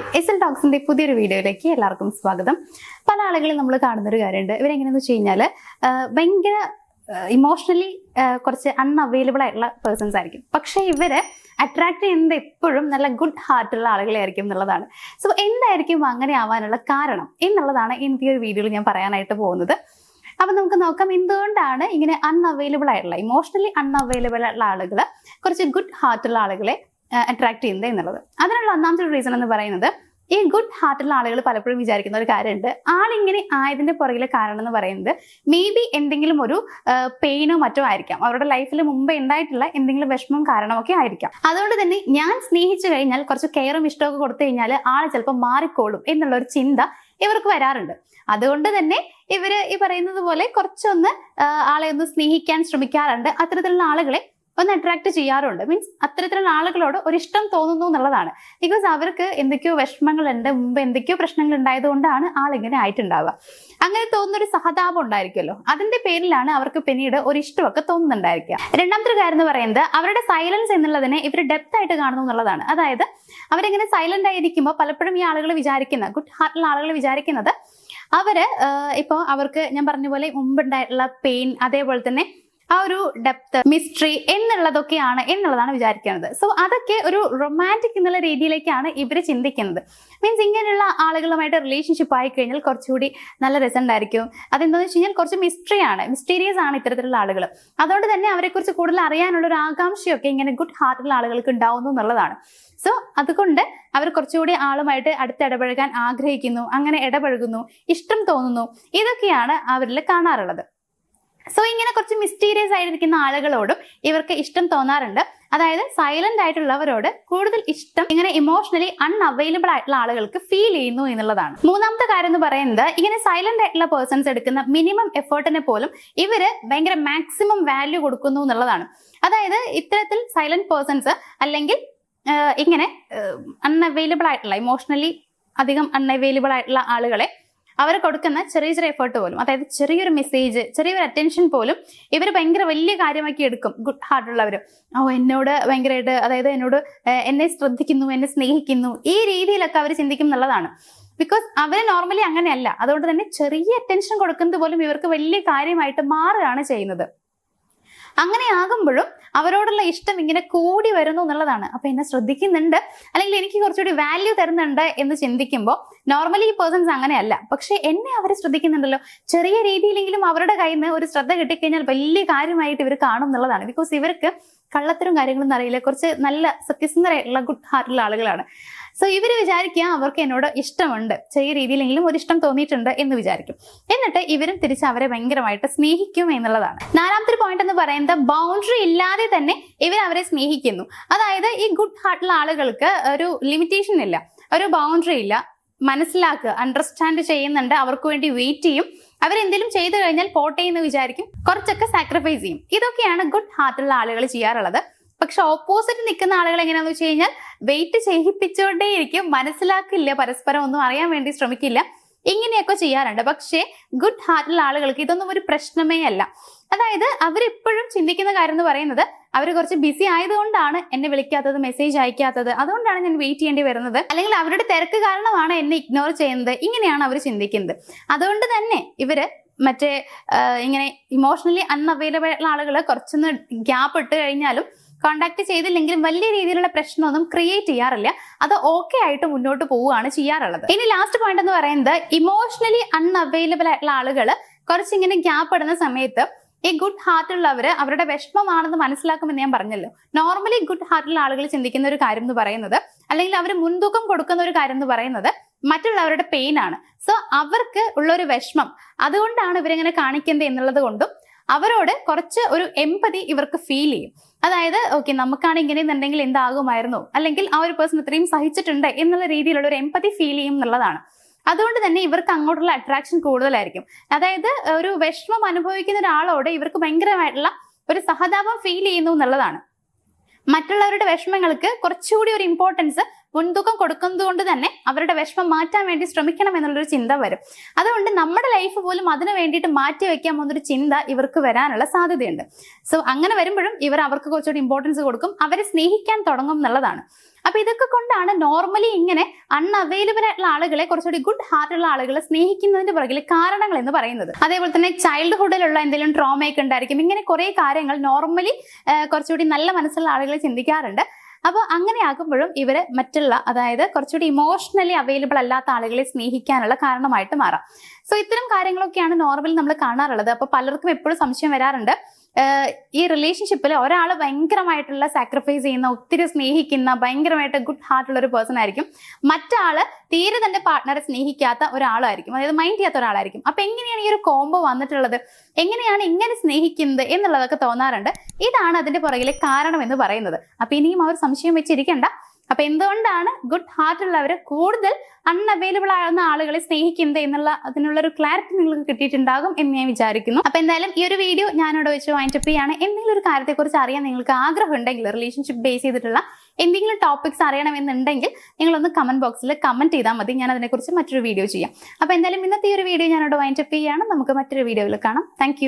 Hi, S L ടോക്സിന്റെ പുതിയൊരു വീഡിയോയിലേക്ക് എല്ലാവർക്കും സ്വാഗതം. പല ആളുകളും നമ്മൾ കാണുന്നൊരു കാര്യമുണ്ട്. ഇവരെങ്ങനെയാന്ന് വെച്ച് കഴിഞ്ഞാൽ ഭയങ്കര ഇമോഷണലി കുറച്ച് അൺഅവൈലബിൾ ആയിട്ടുള്ള പേഴ്സൺസ് ആയിരിക്കും. പക്ഷെ ഇവരെ അട്രാക്ട് ചെയ്യുന്നത് എപ്പോഴും നല്ല ഗുഡ് ഹാർട്ടുള്ള ആളുകളായിരിക്കും എന്നുള്ളതാണ്. സോ എന്തായിരിക്കും അങ്ങനെ ആവാനുള്ള കാരണം എന്നുള്ളതാണ് ഇന്നത്തെ ഒരു വീഡിയോയിൽ ഞാൻ പറയാനായിട്ട് പോകുന്നത്. അപ്പൊ നമുക്ക് നോക്കാം എന്തുകൊണ്ടാണ് ഇങ്ങനെ അൺഅവൈലബിൾ ആയിട്ടുള്ള ഇമോഷണലി അൺഅവൈലബിൾ ആയിട്ടുള്ള ആളുകൾ കുറച്ച് ഗുഡ് ഹാർട്ടുള്ള ആളുകളെ അട്രാക്ട് ചെയ്യുന്നത് എന്നുള്ളത്. അതിനുള്ള ഒന്നാമത്തെ ഒരു റീസൺ എന്ന് പറയുന്നത്, ഈ ഗുഡ് ഹാർട്ടുള്ള ആളുകൾ പലപ്പോഴും വിചാരിക്കുന്ന ഒരു കാര്യമുണ്ട്, ആളിങ്ങനെ ആയതിന്റെ പുറകിലെ കാരണം എന്ന് പറയുന്നത് മേ ബി എന്തെങ്കിലും ഒരു പെയിനോ മറ്റോ ആയിരിക്കാം, അവരുടെ ലൈഫിൽ മുമ്പ് ഉണ്ടായിട്ടുള്ള എന്തെങ്കിലും വിഷമം കാരണമൊക്കെ ആയിരിക്കാം. അതുകൊണ്ട് തന്നെ ഞാൻ സ്നേഹിച്ചു കഴിഞ്ഞാൽ കുറച്ച് കെയറും ഇഷ്ടമൊക്കെ കൊടുത്തു കഴിഞ്ഞാൽ ആൾ ചിലപ്പോൾ മാറിക്കോളും എന്നുള്ള ഒരു ചിന്ത ഇവർക്ക് വരാറുണ്ട്. അതുകൊണ്ട് തന്നെ ഇവര് ഈ പറയുന്നത് പോലെ കുറച്ചൊന്ന് ആളെ ഒന്ന് സ്നേഹിക്കാൻ ശ്രമിക്കാറുണ്ട്. അത്തരത്തിലുള്ള ആളുകളെ ഒന്ന് അട്രാക്ട് ചെയ്യാറുണ്ട്. മീൻസ് അത്തരത്തിലുള്ള ആളുകളോട് ഒരു ഇഷ്ടം തോന്നുന്നു എന്നുള്ളതാണ്. ബിക്കോസ് അവർക്ക് എന്തൊക്കെയോ വിഷമങ്ങളുണ്ട്, മുമ്പ് എന്തൊക്കെയോ പ്രശ്നങ്ങൾ ഉണ്ടായതുകൊണ്ടാണ് ആളിങ്ങനെ ആയിട്ടുണ്ടാവുക. അങ്ങനെ തോന്നുന്നൊരു സഹതാപം ഉണ്ടായിരിക്കുമല്ലോ, അതിന്റെ പേരിലാണ് അവർക്ക് പിന്നീട് ഒരു ഇഷ്ടമൊക്കെ തോന്നുന്നുണ്ടായിരിക്കുക. രണ്ടാമത്തെ കാര്യം എന്ന് പറയുന്നത്, അവരുടെ സൈലൻസ് എന്നുള്ളതിനെ ഇവർ ഡെപ്ത് ആയിട്ട് കാണുന്നു എന്നുള്ളതാണ്. അതായത് അവരിങ്ങനെ സൈലന്റ് ആയിരിക്കുമ്പോൾ പലപ്പോഴും ഈ ആളുകൾ വിചാരിക്കുന്ന ഗുഡ് ഹാർട്ടുള്ള ആളുകൾ വിചാരിക്കുന്നത് അവര് ഇപ്പോൾ അവർക്ക് ഞാൻ പറഞ്ഞ പോലെ മുമ്പുണ്ടായിട്ടുള്ള പെയിൻ, അതേപോലെ തന്നെ ആ ഒരു ഡെപ്ത്, മിസ്റ്ററി എന്നുള്ളതൊക്കെയാണ് എന്നുള്ളതാണ് വിചാരിക്കുന്നത്. സോ അതൊക്കെ ഒരു റൊമാൻറ്റിക് എന്നുള്ള രീതിയിലേക്കാണ് ഇവർ ചിന്തിക്കുന്നത്. മീൻസ് ഇങ്ങനെയുള്ള ആളുകളുമായിട്ട് റിലേഷൻഷിപ്പ് ആയി കഴിഞ്ഞാൽ കുറച്ചുകൂടി നല്ല രസമുണ്ടായിരിക്കും. അതെന്താണെന്ന് വെച്ച് കഴിഞ്ഞാൽ കുറച്ച് മിസ്റ്റീരിയസ് ആണ് ഇത്തരത്തിലുള്ള ആളുകൾ. അതുകൊണ്ട് തന്നെ അവരെക്കുറിച്ച് കൂടുതൽ അറിയാനുള്ള ഒരു ആകാംക്ഷയൊക്കെ ഇങ്ങനെ ഗുഡ് ഹാർട്ടുള്ള ആളുകൾക്ക് ഉണ്ടാവുന്നു എന്നുള്ളതാണ്. സോ അതുകൊണ്ട് അവർ കുറച്ചുകൂടി ആളുമായിട്ട് അടുത്ത് ഇടപഴകാൻ ആഗ്രഹിക്കുന്നു, അങ്ങനെ ഇടപഴകുന്നു, ഇഷ്ടം തോന്നുന്നു, ഇതൊക്കെയാണ് അവരിൽ കാണാറുള്ളത്. സോ ഇങ്ങനെ കുറച്ച് മിസ്റ്റീരിയസ് ആയിരിക്കുന്ന ആളുകളോടും ഇവർക്ക് ഇഷ്ടം തോന്നാറുണ്ട്. അതായത് സൈലന്റ് ആയിട്ടുള്ളവരോട് കൂടുതൽ ഇഷ്ടം ഇങ്ങനെ ഇമോഷണലി അൺഅവൈലബിൾ ആയിട്ടുള്ള ആളുകൾക്ക് ഫീൽ ചെയ്യുന്നു എന്നുള്ളതാണ്. മൂന്നാമത്തെ കാര്യം എന്ന് പറയുന്നത്, ഇങ്ങനെ സൈലന്റ് ആയിട്ടുള്ള പേഴ്സൺസ് എടുക്കുന്ന മിനിമം എഫേർട്ടിനെ പോലും ഇവര് ഭയങ്കര മാക്സിമം വാല്യൂ കൊടുക്കുന്നു എന്നുള്ളതാണ്. അതായത് ഇത്തരത്തിൽ സൈലന്റ് പേഴ്സൺസ് അല്ലെങ്കിൽ ഇങ്ങനെ അൺഅവൈലബിൾ ആയിട്ടുള്ള ഇമോഷണലി അധികം അൺഅവൈലബിൾ ആയിട്ടുള്ള ആളുകളെ അവർ കൊടുക്കുന്ന ചെറിയ ചെറിയ എഫേർട്ട് പോലും, അതായത് ചെറിയൊരു മെസ്സേജ്, ചെറിയൊരു അറ്റൻഷൻ പോലും ഇവർ ഭയങ്കര വലിയ കാര്യമാക്കി എടുക്കും. ഗുഡ് ഹാർട്ടുള്ളവർ എന്നോട് ഭയങ്കരമായിട്ട്, അതായത് എന്നെ ശ്രദ്ധിക്കുന്നു, എന്നെ സ്നേഹിക്കുന്നു, ഈ രീതിയിലൊക്കെ അവർ ചിന്തിക്കും എന്നുള്ളതാണ്. ബിക്കോസ് അവർ നോർമലി അങ്ങനെയല്ല. അതുകൊണ്ട് തന്നെ ചെറിയ അറ്റൻഷൻ കൊടുക്കുന്നത് പോലും ഇവർക്ക് വലിയ കാര്യമായിട്ട് മാറുകയാണ് ചെയ്യുന്നത്. അങ്ങനെ ആകുമ്പോഴും അവരോടുള്ള ഇഷ്ടം ഇങ്ങനെ കൂടി വരുന്നു എന്നുള്ളതാണ്. അപ്പൊ എന്നെ ശ്രദ്ധിക്കുന്നുണ്ട്, അല്ലെങ്കിൽ എനിക്ക് കുറച്ചുകൂടി വാല്യൂ തരുന്നുണ്ട് എന്ന് ചിന്തിക്കുമ്പോൾ നോർമലി ഈ പേഴ്സൺസ് അങ്ങനെയല്ല. പക്ഷെ എന്നെ അവർ ശ്രദ്ധിക്കുന്നുണ്ടല്ലോ, ചെറിയ രീതിയിലെങ്കിലും അവരുടെ കയ്യിൽ നിന്ന് ഒരു ശ്രദ്ധ കിട്ടിക്കഴിഞ്ഞാൽ വലിയ കാര്യമായിട്ട് ഇവർ കാണും എന്നുള്ളതാണ്. ബിക്കോസ് ഇവർക്ക് കള്ളത്തരം കാര്യങ്ങളൊന്നും അറിയില്ല, കുറച്ച് നല്ല സത്യസന്ധരായിട്ടുള്ള ഗുഡ് ഹാർട്ടുള്ള ആളുകളാണ്. സോ ഇവർ വിചാരിക്കുക അവർക്ക് എന്നോട് ഇഷ്ടമുണ്ട്, ചെറിയ രീതിയിലെങ്കിലും ഒരു ഇഷ്ടം തോന്നിയിട്ടുണ്ട് എന്ന് വിചാരിക്കും. എന്നിട്ട് ഇവരും തിരിച്ച് അവരെ ഭയങ്കരമായിട്ട് സ്നേഹിക്കും എന്നുള്ളതാണ്. നാലാമത്തെ പോയിന്റ് എന്ന് പറയുന്നത്, ബൗണ്ടറി ഇല്ലാതെ തന്നെ ഇവർ അവരെ സ്നേഹിക്കുന്നു. അതായത് ഈ ഗുഡ് ഹാർട്ടുള്ള ആളുകൾക്ക് ഒരു ലിമിറ്റേഷൻ ഇല്ല, ഒരു ബൗണ്ടറി ഇല്ല. മനസ്സിലാക്കുക, അണ്ടർസ്റ്റാൻഡ് ചെയ്യുന്നുണ്ട്, അവർക്ക് വേണ്ടി വെയിറ്റ് ചെയ്യും, അവരെന്തെങ്കിലും ചെയ്തു കഴിഞ്ഞാൽ പോട്ടെ എന്ന് വിചാരിക്കും, കുറച്ചൊക്കെ സാക്രിഫൈസ് ചെയ്യും. ഇതൊക്കെയാണ് ഗുഡ് ഹാർട്ടുള്ള ആളുകൾ ചെയ്യാറുള്ളത്. പക്ഷെ ഓപ്പോസിറ്റ് നിൽക്കുന്ന ആളുകൾ എങ്ങനെയാണെന്ന് വെച്ച് കഴിഞ്ഞാൽ വെയിറ്റ് ചെയ്യിപ്പിച്ചുകൊണ്ടേയിരിക്കും, മനസ്സിലാക്കില്ല, പരസ്പരം ഒന്നും അറിയാൻ വേണ്ടി ശ്രമിക്കില്ല, ഇങ്ങനെയൊക്കെ ചെയ്യാറുണ്ട്. പക്ഷേ ഗുഡ് ഹാർട്ടുള്ള ആളുകൾക്ക് ഇതൊന്നും ഒരു പ്രശ്നമേ അല്ല. അതായത് അവരെപ്പോഴും ചിന്തിക്കുന്ന കാര്യം എന്ന് പറയുന്നത്, അവർ കുറച്ച് ബിസി ആയതുകൊണ്ടാണ് എന്നെ വിളിക്കാത്തത്, മെസ്സേജ് അയക്കാത്തത്, അതുകൊണ്ടാണ് ഞാൻ വെയിറ്റ് ചെയ്യേണ്ടി വരുന്നത്, അല്ലെങ്കിൽ അവരുടെ തിരക്ക് കാരണമാണ് എന്നെ ഇഗ്നോർ ചെയ്യുന്നത്, ഇങ്ങനെയാണ് അവർ ചിന്തിക്കുന്നത്. അതുകൊണ്ട് തന്നെ ഇവര് മറ്റേ ഇങ്ങനെ ഇമോഷണലി അൺഅവൈലബിൾ ആയിട്ടുള്ള ആളുകൾ കുറച്ചൊന്ന് ഗ്യാപ്പ് ഇട്ട് കഴിഞ്ഞാലും കോണ്ടാക്ട് ചെയ്തില്ലെങ്കിലും വലിയ രീതിയിലുള്ള പ്രശ്നമൊന്നും ക്രിയേറ്റ് ചെയ്യാറില്ല. അത് ഓക്കെ ആയിട്ട് മുന്നോട്ട് പോവുകയാണ് ചെയ്യാറുള്ളത്. ഇനി ലാസ്റ്റ് പോയിന്റ് എന്ന് പറയുന്നത്, ഇമോഷണലി അൺഅവൈലബിൾ ആയിട്ടുള്ള ആളുകൾ കുറച്ചിങ്ങനെ ഗ്യാപ്പ് ഇടുന്ന സമയത്ത് ഈ ഗുഡ് ഹാർട്ടുള്ളവർ അവരുടെ വിഷമമാണെന്ന് മനസ്സിലാക്കുമെന്ന് ഞാൻ പറഞ്ഞല്ലോ. നോർമലി ഗുഡ് ഹാർട്ടുള്ള ആളുകൾ ചിന്തിക്കുന്ന ഒരു കാര്യം എന്ന് പറയുന്നത്, അല്ലെങ്കിൽ അവർ മുൻതൂക്കം കൊടുക്കുന്ന ഒരു കാര്യം എന്ന് പറയുന്നത് മറ്റുള്ളവരുടെ പെയിൻ ആണ്. സോ അവർക്ക് ഉള്ളൊരു വിഷമം അതുകൊണ്ടാണ് ഇവരെങ്ങനെ കാണിക്കുന്നത് എന്നുള്ളത് കൊണ്ടും അവരോട് കുറച്ച് ഒരു എംപതി ഇവർക്ക് ഫീൽ ചെയ്യും. അതായത് ഓക്കെ, നമുക്കാണ് ഇങ്ങനെയെന്നുണ്ടെങ്കിൽ എന്താകുമായിരുന്നു, അല്ലെങ്കിൽ ആ ഒരു പേഴ്സൺ ഇത്രയും സഹിച്ചിട്ടുണ്ട് എന്നുള്ള രീതിയിലുള്ള ഒരു എംപതി ഫീൽ ചെയ്യും എന്നുള്ളതാണ്. അതുകൊണ്ട് തന്നെ ഇവർക്ക് അങ്ങോട്ടുള്ള അട്രാക്ഷൻ കൂടുതലായിരിക്കും. അതായത് ഒരു വിഷമം അനുഭവിക്കുന്ന ഒരാളോട് ഇവർക്ക് ഭയങ്കരമായിട്ടുള്ള ഒരു സഹതാപം ഫീൽ ചെയ്യുന്നു എന്നുള്ളതാണ്. മറ്റുള്ളവരുടെ വിഷമങ്ങൾക്ക് കുറച്ചുകൂടി ഒരു ഇമ്പോർട്ടൻസ് മുൻതൂക്കം കൊടുക്കുന്നത് കൊണ്ട് തന്നെ അവരുടെ വിഷമം മാറ്റാൻ വേണ്ടി ശ്രമിക്കണം എന്നുള്ളൊരു ചിന്ത വരും. അതുകൊണ്ട് നമ്മുടെ ലൈഫ് പോലും അതിന് വേണ്ടിയിട്ട് മാറ്റി വെക്കാൻ പോകുന്നൊരു ചിന്ത ഇവർക്ക് വരാനുള്ള സാധ്യതയുണ്ട്. സോ അങ്ങനെ വരുമ്പോഴും ഇവർ അവർക്ക് കുറച്ചുകൂടി ഇമ്പോർട്ടൻസ് കൊടുക്കും, അവരെ സ്നേഹിക്കാൻ തുടങ്ങും എന്നുള്ളതാണ്. അപ്പൊ ഇതൊക്കെ കൊണ്ടാണ് നോർമലി ഇങ്ങനെ അൺഅവൈലബിൾ ആയിട്ടുള്ള ആളുകളെ കുറച്ചുകൂടി ഗുഡ് ഹാർട്ട് ഉള്ള ആളുകളെ സ്നേഹിക്കുന്നതിന്റെ പുറകിൽ കാരണങ്ങൾ എന്ന് പറയുന്നത്. അതേപോലെ തന്നെ ചൈൽഡ്ഹുഡിലുള്ള എന്തെങ്കിലും ട്രോമയൊക്കെ ഉണ്ടായിരിക്കും. ഇങ്ങനെ കുറെ കാര്യങ്ങൾ നോർമലി കുറച്ചുകൂടി നല്ല മനസ്സുള്ള ആളുകൾ ചിന്തിക്കാറുണ്ട്. അപ്പോൾ അങ്ങനെ ആകുമ്പോഴും ഇവര് മറ്റുള്ള, അതായത് കുറച്ചുകൂടി ഇമോഷണലി അവൈലബിൾ അല്ലാത്ത ആളുകളെ സ്നേഹിക്കാനുള്ള കാരണമായിട്ട് മാറാം. സോ ഇത്തരം കാര്യങ്ങളൊക്കെയാണ് നോർമലി നമ്മൾ കാണാറുള്ളത്. അപ്പൊ പലർക്കും എപ്പോഴും സംശയം വരാറുണ്ട്, ഈ റിലേഷൻഷിപ്പിൽ ഒരാൾ ഭയങ്കരമായിട്ടുള്ള സാക്രിഫൈസ് ചെയ്യുന്ന, ഒത്തിരി സ്നേഹിക്കുന്ന, ഭയങ്കരമായിട്ട് ഗുഡ് ഹാർട്ട് ഉള്ള ഒരു പേഴ്സൺ ആയിരിക്കും, മറ്റാള് തീരെ തന്റെ പാർട്ട്ണറെ സ്നേഹിക്കാത്ത ഒരാളായിരിക്കും, അതായത് മൈൻഡ് ചെയ്യാത്ത ഒരാളായിരിക്കും. അപ്പൊ എങ്ങനെയാണ് ഈ ഒരു കോംബോ വന്നിട്ടുള്ളത്, എങ്ങനെയാണ് ഇങ്ങനെ സ്നേഹിക്കുന്നത് എന്നുള്ളതൊക്കെ തോന്നാറുണ്ട്. ഇതാണ് അതിന്റെ പുറകിലെ കാരണം എന്ന് പറയുന്നത്. അപ്പൊ ഇനിയും അവർ സംശയം വെച്ചിരിക്കണ്ട. അപ്പൊ എന്തുകൊണ്ടാണ് ഗുഡ് ഹാർട്ട് ഉള്ളവര് കൂടുതൽ അൺഅവൈലബിൾ ആകുന്ന ആളുകളെ സ്നേഹിക്കുന്നത് എന്നുള്ള അതിനുള്ള ഒരു ക്ലാരിറ്റി നിങ്ങൾക്ക് കിട്ടിയിട്ടുണ്ടാകും എന്ന് ഞാൻ വിചാരിക്കുന്നു. അപ്പൊ എന്തായാലും ഈ ഒരു വീഡിയോ ഞാനിവിടെ വെച്ച് വൈൻഡപ്പ് ചെയ്യാണ്. എന്തെങ്കിലും ഒരു കാര്യത്തെക്കുറിച്ച് അറിയാൻ നിങ്ങൾക്ക് ആഗ്രഹം ഉണ്ടെങ്കിൽ, റിലേഷൻഷിപ്പ് ബേസ് ചെയ്തിട്ടുള്ള എന്തെങ്കിലും ടോപ്പിക്സ് അറിയണമെന്നുണ്ടെങ്കിൽ നിങ്ങളൊന്ന് കമന്റ് ബോക്സിൽ കമന്റ് ചെയ്താൽ മതി. ഞാൻ അതിനെക്കുറിച്ച് മറ്റൊരു വീഡിയോ ചെയ്യാം. അപ്പൊ എന്തായാലും ഇന്നത്തെ ഈ ഒരു വീഡിയോ ഞാനിവിടെ വൈൻഡപ്പ് ചെയ്യാണ്. നമുക്ക് മറ്റൊരു വീഡിയോയിൽ കാണാം. താങ്ക്